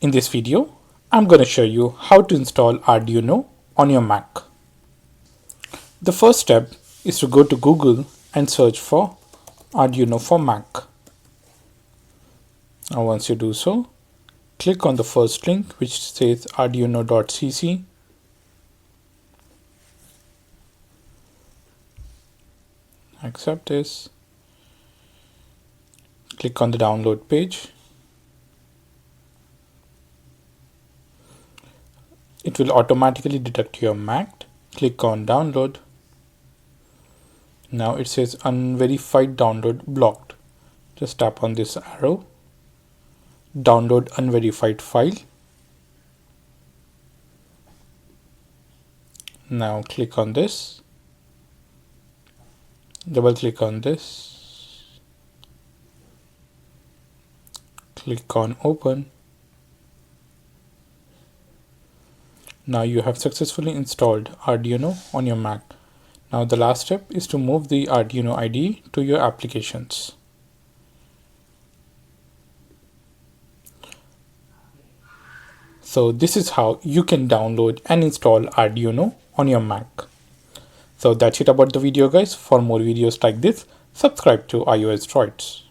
In this video, I'm going to show you how to install Arduino on your Mac. The first step is to go to Google and search for Arduino for Mac. Now once you do so, click on the first link which says arduino.cc. Accept this. Click on the download page. It will automatically detect your Mac. Click on download. Now it says unverified download blocked. Just tap on this arrow. Download unverified file. Now click on this. Double click on this. Click on open. Now you have successfully installed Arduino on your Mac. Now the last step is to move the Arduino IDE to your applications. So this is how you can download and install Arduino on your Mac. So that's it about the video guys. For more videos like this, subscribe to iOS Droids.